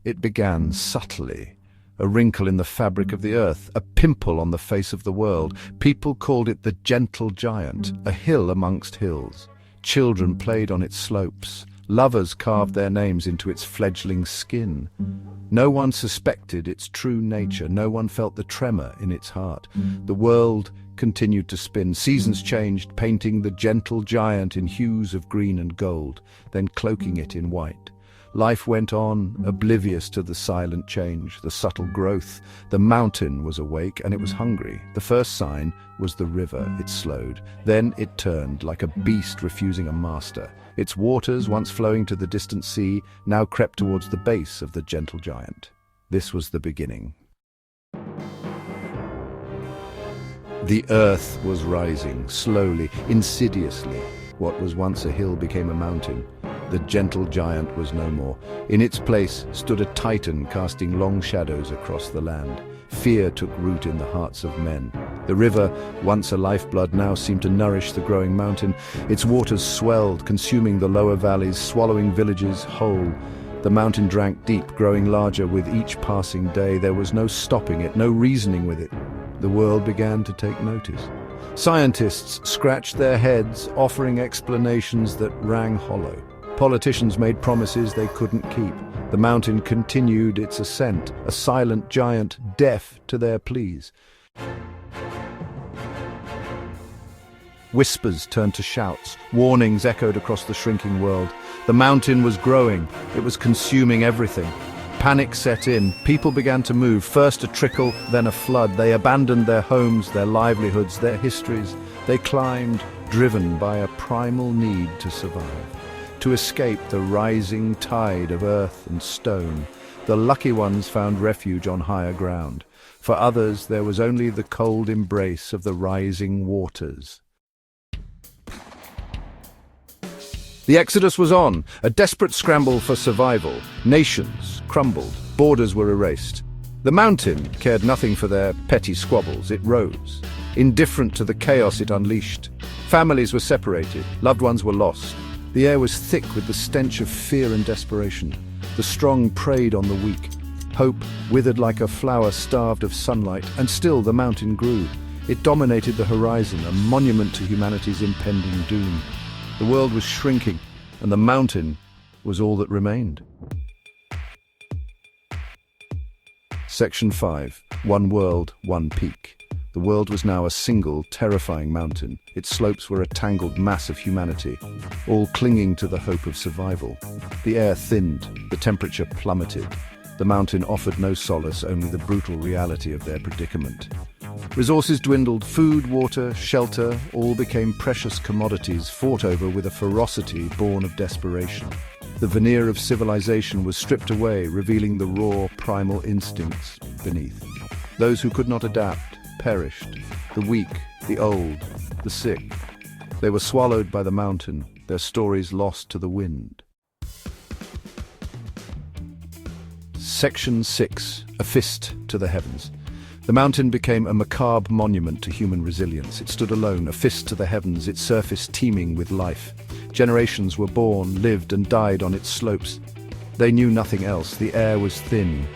It began subtly, a wrinkle in the fabric of the earth, a pimple on the face of the world. People called it the gentle giant, a hill amongst hills. Children played on its slopes. Lovers carved their names into its fledgling skin. No one suspected its true nature. No one felt the tremor in its heart. The world continued to spin. Seasons changed, painting the gentle giant in hues of green and gold, then cloaking it in white. Life went on, oblivious to the silent change, the subtle growth. The mountain was awake, and it was hungry. The first sign was the river. It slowed. Then it turned, like a beast refusing a master. Its waters, once flowing to the distant sea, now crept towards the base of the gentle giant. This was the beginning. The earth was rising, slowly, insidiously. What was once a hill became a mountain. The gentle giant was no more. In its place stood a titan casting long shadows across the land. Fear took root in the hearts of men. The river, once a lifeblood, now seemed to nourish the growing mountain. Its waters swelled, consuming the lower valleys, swallowing villages whole. The mountain drank deep, growing larger with each passing day. There was no stopping it, no reasoning with it. The world began to take notice. Scientists scratched their heads, offering explanations that rang hollow. Politicians made promises they couldn't keep. The mountain continued its ascent, a silent giant deaf to their pleas. Whispers turned to shouts. Warnings echoed across the shrinking world. The mountain was growing. It was consuming everything. Panic set in. People began to move, first a trickle, then a flood. They abandoned their homes, their livelihoods, their histories. They climbed, driven by a primal need to survive, to escape the rising tide of earth and stone. The lucky ones found refuge on higher ground. For others, there was only the cold embrace of the rising waters. The exodus was on, a desperate scramble for survival. Nations crumbled, borders were erased. The mountain cared nothing for their petty squabbles. It rose, indifferent to the chaos it unleashed. Families were separated, loved ones were lost. The air was thick with the stench of fear and desperation. The strong preyed on the weak. Hope withered like a flower starved of sunlight, and still the mountain grew. It dominated the horizon, a monument to humanity's impending doom. The world was shrinking, and the mountain was all that remained. Section 5. One world, one peak. The world was now a single, terrifying mountain. Its slopes were a tangled mass of humanity, all clinging to the hope of survival. The air thinned, the temperature plummeted. The mountain offered no solace, only the brutal reality of their predicament. Resources dwindled. Food, water, shelter, all became precious commodities fought over with a ferocity born of desperation. The veneer of civilization was stripped away, revealing the raw, primal instincts beneath. Those who could not adapt perished. The weak, the old, the sick. They were swallowed by the mountain, their stories lost to the wind. Section 6. A fist to the heavens. The mountain became a macabre monument to human resilience. It stood alone, a fist to the heavens, its surface teeming with life. Generations were born, lived and died on its slopes. They knew nothing else. The air was thin.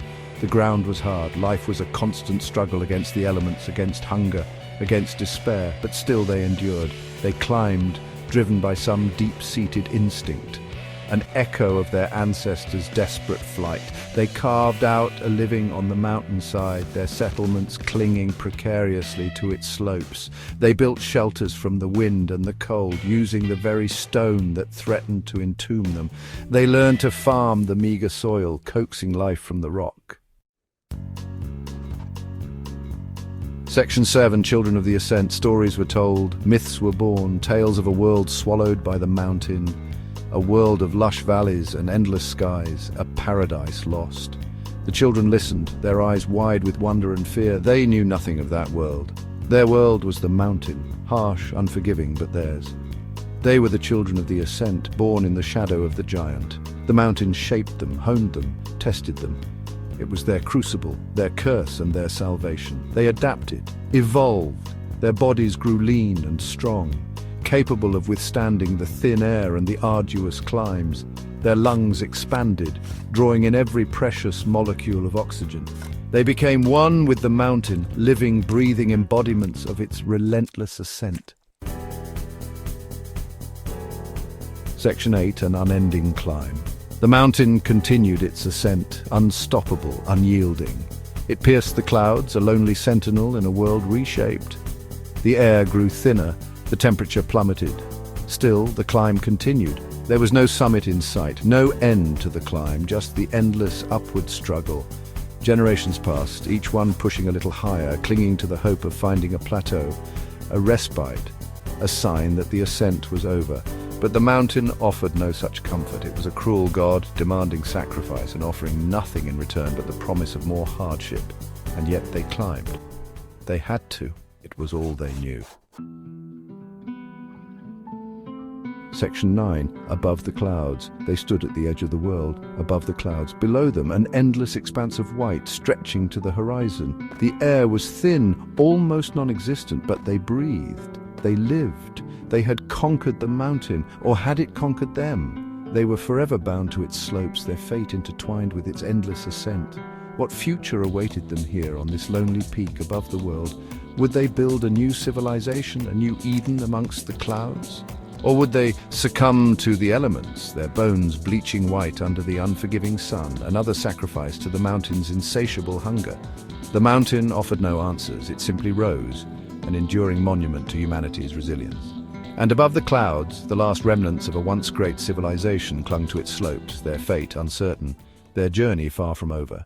The ground was hard. Life was a constant struggle against the elements, against hunger, against despair. But still they endured. They climbed, driven by some deep-seated instinct, an echo of their ancestors' desperate flight. They carved out a living on the mountainside, their settlements clinging precariously to its slopes. They built shelters from the wind and the cold, using the very stone that threatened to entomb them. They learned to farm the meager soil, coaxing life from the rock. Section 7. Children of the Ascent. Stories were told, myths were born, tales of a world swallowed by the mountain. A world of lush valleys and endless skies, a paradise lost. The children listened, their eyes wide with wonder and fear. They knew nothing of that world. Their world was the mountain, harsh, unforgiving, but theirs. They were the children of the ascent, born in the shadow of the giant. The mountain shaped them, honed them, tested them. It was their crucible, their curse and their salvation. They adapted, evolved. Their bodies grew lean and strong, capable of withstanding the thin air and the arduous climbs. Their lungs expanded, drawing in every precious molecule of oxygen. They became one with the mountain, living, breathing embodiments of its relentless ascent. Section 8, an unending climb. The mountain continued its ascent, unstoppable, unyielding. It pierced the clouds, a lonely sentinel in a world reshaped. The air grew thinner, the temperature plummeted. Still, the climb continued. There was no summit in sight, no end to the climb, just the endless upward struggle. Generations passed, each one pushing a little higher, clinging to the hope of finding a plateau, a respite, a sign that the ascent was over. But the mountain offered no such comfort. It was a cruel god, demanding sacrifice and offering nothing in return but the promise of more hardship. And yet they climbed. They had to. It was all they knew. Section 9. Above the clouds. They stood at the edge of the world, above the clouds. Below them, an endless expanse of white stretching to the horizon. The air was thin, almost non-existent, but they breathed. They lived. They had conquered the mountain, or had it conquered them? They were forever bound to its slopes, their fate intertwined with its endless ascent. What future awaited them here on this lonely peak above the world? Would they build a new civilization, a new Eden amongst the clouds? Or would they succumb to the elements, their bones bleaching white under the unforgiving sun, another sacrifice to the mountain's insatiable hunger? The mountain offered no answers, it simply rose, an enduring monument to humanity's resilience. And above the clouds, the last remnants of a once great civilization clung to its slopes, their fate uncertain, their journey far from over.